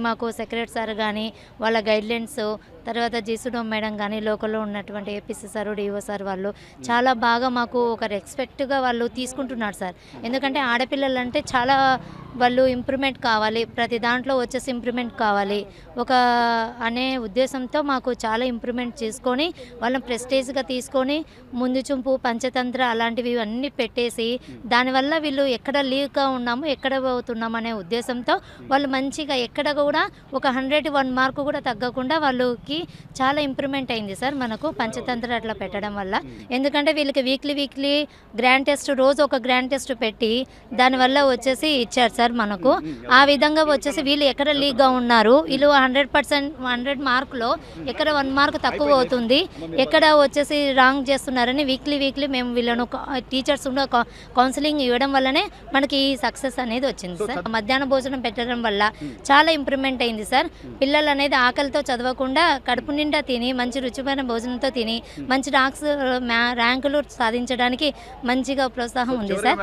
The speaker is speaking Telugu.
మాకు సెక్రటరీ సార్ కానీ వాళ్ళ గైడ్లైన్స్ తర్వాత జీసుడో మేడం కానీ లోకల్లో ఉన్నటువంటి ఏపీసీ సార్ డిఓ సార్ వాళ్ళు చాలా బాగా మాకు ఒక రెస్పెక్ట్గా వాళ్ళు తీసుకుంటున్నారు సార్. ఎందుకంటే ఆడపిల్లలు అంటే చాలా వాళ్ళు ఇంప్రూవ్మెంట్ కావాలి, ప్రతి దాంట్లో వచ్చేసి ఇంప్రూవ్మెంట్ కావాలి ఒక అనే ఉద్దేశంతో మాకు చాలా ఇంప్రూవ్మెంట్ చేసుకొని వాళ్ళని ప్రెస్టేజ్గా తీసుకొని ముందు చూపు పంచతంత్ర అలాంటివి అన్నీ పెట్టేసి దానివల్ల వీళ్ళు ఎక్కడ లీక్గా ఉన్నాము ఎక్కడ పోతున్నాము అనే ఉద్దేశంతో వాళ్ళు మంచిగా ఎక్కడ కూడా ఒక 101 మార్కు కూడా తగ్గకుండా వాళ్ళకి చాలా ఇంప్రూవ్మెంట్ అయింది సార్ మనకు పంచతంత్ర అట్లా పెట్టడం వల్ల. ఎందుకంటే వీళ్ళకి వీక్లీ గ్రాండ్ టెస్ట్ రోజు ఒక గ్రాండ్ టెస్ట్ పెట్టి దానివల్ల వచ్చేసి ఇచ్చారు సార్ మనకు. ఆ విధంగా వచ్చేసి వీళ్ళు ఎక్కడ లీక్గా ఉన్నారు, వీళ్ళు 100% 100 మార్కులో ఎక్కడ 1 మార్క్ తక్కువ అవుతుంది, ఎక్కడ వచ్చేసి రాంగ్ చేస్తున్నారని వీక్లీ మేము వీళ్ళను టీచర్స్ కౌన్సిలింగ్ ఇవ్వడం వల్లనే మనకి ఈ సక్సెస్ అనేది వచ్చింది సార్. మధ్యాహ్న భోజనం పెట్టడం వల్ల చాలా ఇంప్రూవ్మెంట్ అయింది సార్. పిల్లలు అనేది ఆకలితో చదవకుండా కడుపు నిండా తిని మంచి రుచిమైన భోజనంతో తిని మంచి ర్యాంకులు సాధించడానికి మంచిగా ప్రోత్సాహం ఉంది సార్.